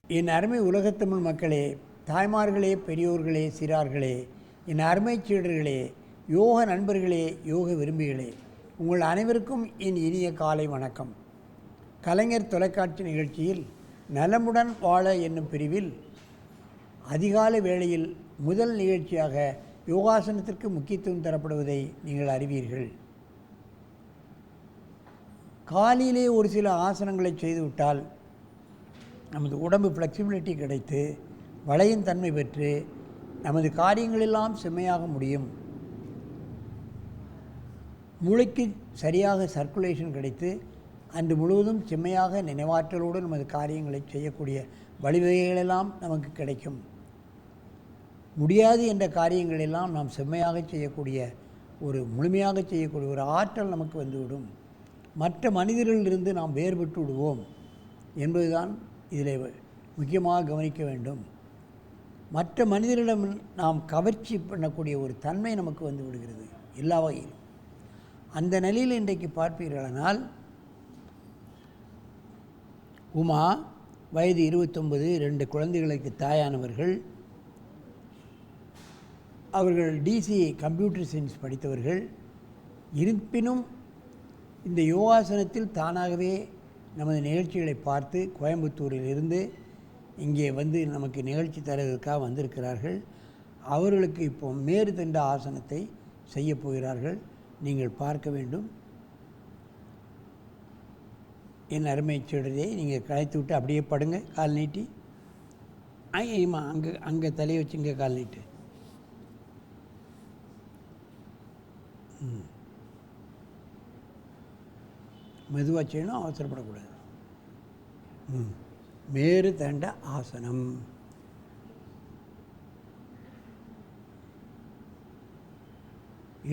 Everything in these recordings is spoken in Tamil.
என் அருமை உலகத்தமிழ் மக்களே, தாய்மார்களே, பெரியோர்களே, சிறார்களே, என் அருமை சீடர்களே, யோக நண்பர்களே, யோக விரும்பிகளே, உங்கள் அனைவருக்கும் என் இனிய காலை வணக்கம். கலைஞர் தொலைக்காட்சி நிகழ்ச்சியில் நலமுடன் வாழ என்னும் பிரிவில் அதிகாலை வேளையில் முதல் நிகழ்ச்சியாக யோகாசனத்திற்கு முக்கியத்துவம் தரப்படுவதை நீங்கள் அறிவீர்கள். காலையிலே ஒரு சில ஆசனங்களை செய்துவிட்டால் நமது உடம்பு ஃப்ளெக்சிபிலிட்டி கிடைத்து வளையும் தன்மை பெற்று நமது காரியங்களெல்லாம் செம்மையாக முடியும். மூளைக்கு சரியாக சர்க்குலேஷன் கிடைத்து அன்று முழுவதும் செம்மையாக நினைவாற்றலோடு நமது காரியங்களை செய்யக்கூடிய வழிவகைகளெல்லாம் நமக்கு கிடைக்கும். முடியாது என்ற காரியங்களெல்லாம் நாம் செம்மையாக செய்யக்கூடிய முழுமையாக செய்யக்கூடிய ஒரு ஆற்றல் நமக்கு வந்துவிடும். மற்ற மனிதர்களிலிருந்து நாம் வேறுபட்டு விடுவோம் என்பதுதான் இதில் முக்கியமாக கவனிக்க வேண்டும். மற்ற மனிதர்களிடம் நாம் கவர்ச்சி பண்ணக்கூடிய ஒரு தன்மை நமக்கு வந்து விடுகிறது எல்லா வகையிலும். அந்த நிலையில் இன்றைக்கு பார்ப்பீர்களானால், உமா வயது 29, 2 குழந்தைகளுக்கு தாயானவர்கள். அவர்கள் டிசி கம்ப்யூட்டர் சயின்ஸ் படித்தவர்கள். இருப்பினும் இந்த யோகாசனத்தில் தானாகவே நமது நிகழ்ச்சிகளை பார்த்து கோயம்புத்தூரில் இருந்து இங்கே வந்து நமக்கு நிகழ்ச்சி தருவதற்காக வந்திருக்கிறார்கள். அவர்களுக்கு இப்போ மேருதண்ட ஆசனத்தை செய்ய போகிறார்கள். நீங்கள் பார்க்க வேண்டும். என் அருமை சீடரே, நீங்கள் களைத்து விட்டு அப்படியே படுங்க, கால் நீட்டி. ஐயம்மா, அங்கே தலையை வச்சு இங்கே கால் நீட்டு. மெதுவாக செய்யணும், அவசரப்படக்கூடாது. மேருதண்ட ஆசனம்.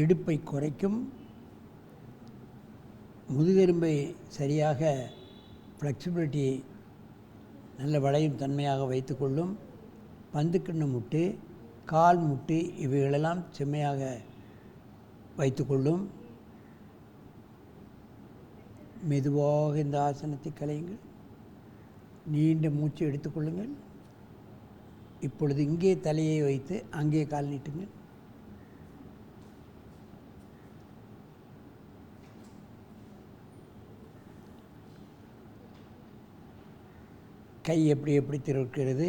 இடுப்பை குறைக்கும், முதுகெலும்பை சரியாக ஃப்ளெக்சிபிலிட்டி நல்ல வளையும் தன்மையாக வைத்துக்கொள்ளும். பந்துக்கண்ணு முட்டு, கால் முட்டு இவைகளெல்லாம் செம்மையாக வைத்துக்கொள்ளும். மெதுவாக இந்த ஆசனத்தை கலையுங்கள். நீண்ட மூச்சு எடுத்துக்கொள்ளுங்கள். இப்பொழுது இங்கே தலையை வைத்து அங்கே கால் நீட்டுங்கள். கை எப்படி திறக்கிறது.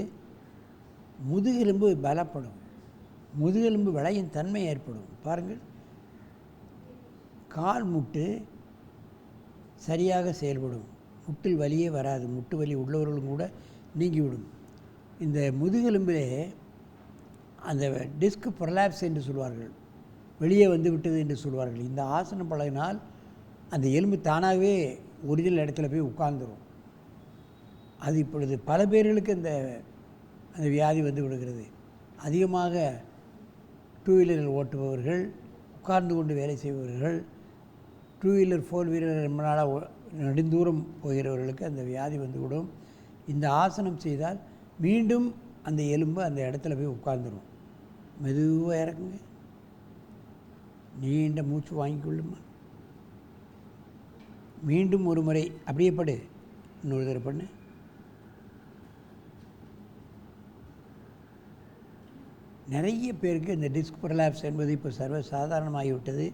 முதுகெலும்பு பலப்படும், முதுகெலும்பு வளையும் தன்மை ஏற்படும். பாருங்கள், கால் முட்டு சரியாக செயல்படும். முட்டில் வலியே வராது. முட்டு வலி உள்ளவர்களும் கூட நீங்கிவிடும். இந்த முதுகெலும்பிலே அந்த டிஸ்க் ப்ரொலாப்ஸ் என்று சொல்வார்கள், வெளியே வந்து விட்டது என்று சொல்வார்கள். இந்த ஆசனம் பழகினால் அந்த எலும்பு தானாகவே ஒரிஜினல் இடத்துல போய் உட்கார்ந்துடும். அது இப்பொழுது பல பேர்களுக்கு அந்த வியாதி வந்து விடுகிறது. அதிகமாக 2 வீலரில் ஓட்டுபவர்கள், உட்கார்ந்து கொண்டு வேலை செய்பவர்கள், 2 வீலர் 4 வீலர் ரொம்ப நாளாக நெடுந்தூரம் போகிறவர்களுக்கு அந்த வியாதி வந்துவிடும். இந்த ஆசனம் செய்தால் மீண்டும் அந்த எலும்பு அந்த இடத்துல போய் உட்கார்ந்துடும். மெதுவாக இறக்குங்க. நீண்ட மூச்சு வாங்கிக்கொள்ளுமா. மீண்டும் ஒரு முறை அப்படியே படு. இன்னொரு தடவை பண்ணு. நிறைய பேருக்கு இந்த டிஸ்க் ப்ரொலாப்ஸ் என்பது இப்போ சர்வசாதாரணமாகிவிட்டது.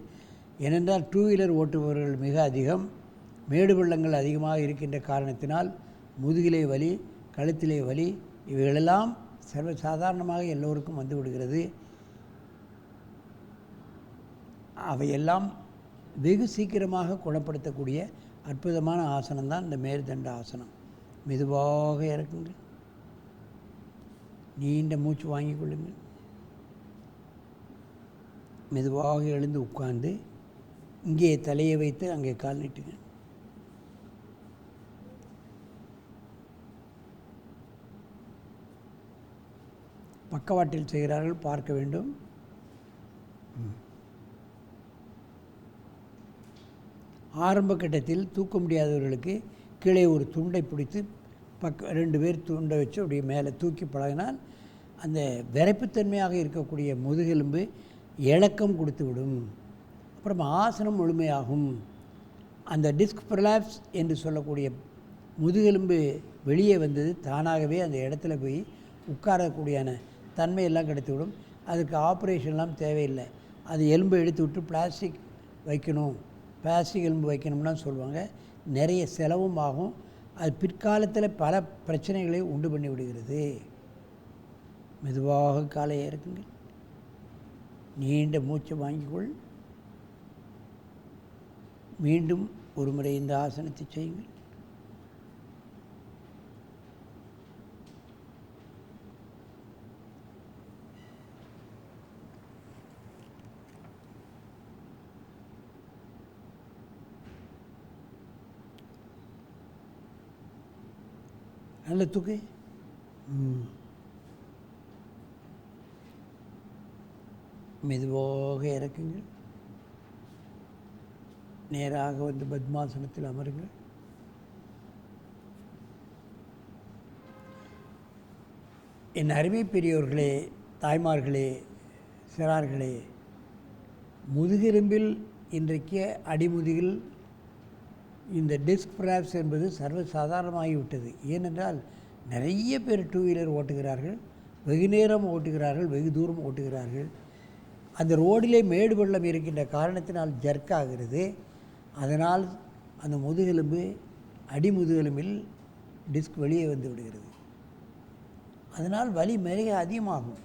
ஏனென்றால் 2 வீலர் ஓட்டுபவர்கள் மிக அதிகம். மேடு பள்ளங்கள் அதிகமாக இருக்கின்ற காரணத்தினால் முதுகிலே வலி, கழுத்திலே வலி இவைகளெல்லாம் சர்வசாதாரணமாக எல்லோருக்கும் வந்து விடுகிறது. அவையெல்லாம் வெகு சீக்கிரமாக குணப்படுத்தக்கூடிய அற்புதமான ஆசனம்தான் இந்த மேருதண்ட ஆசனம். மெதுவாக இறக்குங்கள். நீண்ட மூச்சு வாங்கிக் கொள்ளுங்கள். மெதுவாக எழுந்து உட்கார்ந்து இங்கே தலையை வைத்து அங்கே கால் நீட்டுங்க. பக்கவாட்டில் செய்கிறார்கள், பார்க்க வேண்டும். ஆரம்ப கட்டத்தில் தூக்க முடியாதவர்களுக்கு கீழே ஒரு துண்டை பிடித்து 2 பேர் துண்டை வச்சு அப்படியே மேலே தூக்கி பழகினால் அந்த விரைப்புத்தன்மையாக இருக்கக்கூடிய முதுகெலும்பு இளக்கம் கொடுத்து விடும். அப்புறம் ஆசனம் முழுமையாகும். அந்த டிஸ்க் ப்ரொலாப்ஸ் என்று சொல்லக்கூடிய முதுகெலும்பு வெளியே வந்தது தானாகவே அந்த இடத்துல போய் உட்காரக்கூடியான தன்மையெல்லாம் கிடைத்துவிடும். அதுக்கு ஆப்ரேஷன்லாம் தேவையில்லை. அது எலும்பை எடுத்து விட்டு பிளாஸ்டிக் வைக்கணும், பிளாஸ்டிக் எலும்பு வைக்கணும்னா சொல்லுவாங்க. நிறைய செலவும் ஆகும். அது பிற்காலத்தில் பல பிரச்சனைகளை உண்டு பண்ணி விடுகிறது. மெதுவாக காலை இறக்குங்கள். நீண்ட மூச்சை வாங்கிக்கொள். மீண்டும் ஒரு முறை இந்த ஆசனத்தை செய்யுங்கள். நல்ல தூக்கு. மெதுவாக இறக்குங்கள். நேராக வந்து பத்மாசனத்தில் அமருங்கள். என் அருமை பெரியோர்களே, தாய்மார்களே, சிறார்களே, முதுகெலும்பில் இன்றைக்கு அடிமுதுகில் இந்த டிஸ்க் ப்ராப்ஸ் என்பது சர்வசாதாரணமாகிவிட்டது. ஏனென்றால் நிறைய பேர் டூ வீலர் ஓட்டுகிறார்கள், வெகு நேரம் ஓட்டுகிறார்கள், வெகு தூரம் ஓட்டுகிறார்கள். அந்த ரோடிலே மேடு பள்ளம் இருக்கின்ற காரணத்தினால் ஜர்க் ஆகிறது. அதனால் அந்த முதுகெலும்பு அடிமுதுகெலும்பில் டிஸ்க் வெளியே வந்து விடுகிறது. அதனால் வலி மிக அதிகமாகும்.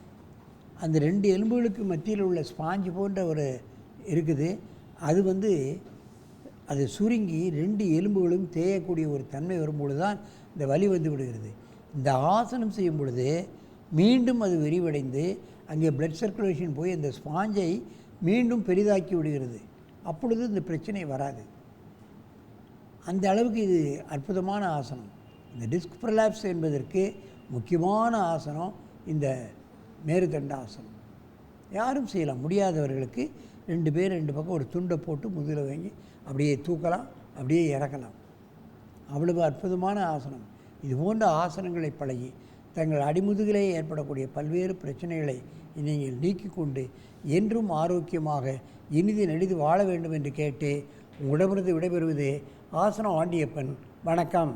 அந்த 2 எலும்புகளுக்கு மத்தியில் உள்ள ஸ்பாஞ்சு போன்ற ஒரு இருக்குது. அது அது சுருங்கி 2 எலும்புகளும் தேயக்கூடிய ஒரு தன்மை வரும்பொழுது தான் இந்த வலி வந்து விடுகிறது. இந்த ஆசனம் செய்யும் பொழுது மீண்டும் அது விரிவடைந்து அங்கே பிளட் சர்க்குலேஷன் போய் அந்த ஸ்பாஞ்சை மீண்டும் பெரிதாக்கி விடுகிறது. அப்பொழுது இந்த பிரச்சனை வராது. அந்த அளவுக்கு இது அற்புதமான ஆசனம். இந்த டிஸ்க் ப்ரொலாப்ஸ் என்பதற்கு முக்கியமான ஆசனம் இந்த மேருதண்ட ஆசனம். யாரும் செய்யலாம். முடியாதவர்களுக்கு 2 பேர் 2 பக்கம் ஒரு துண்டை போட்டு முதுகில் வாங்கி அப்படியே தூக்கலாம், அப்படியே இறக்கலாம். அவ்வளவு அற்புதமான ஆசனம். இது போன்ற ஆசனங்களை பழகி தங்கள் அடிமுதுகிலே ஏற்படக்கூடிய பல்வேறு பிரச்சனைகளை நீங்கள் நீக்கிக் கொண்டு என்றும் ஆரோக்கியமாக இனிது நெடிது வாழ வேண்டும் என்று கேட்டு உங்களிடமிருந்து விடைபெறுவது ஆசனம் ஆண்டியப்பன். வணக்கம்.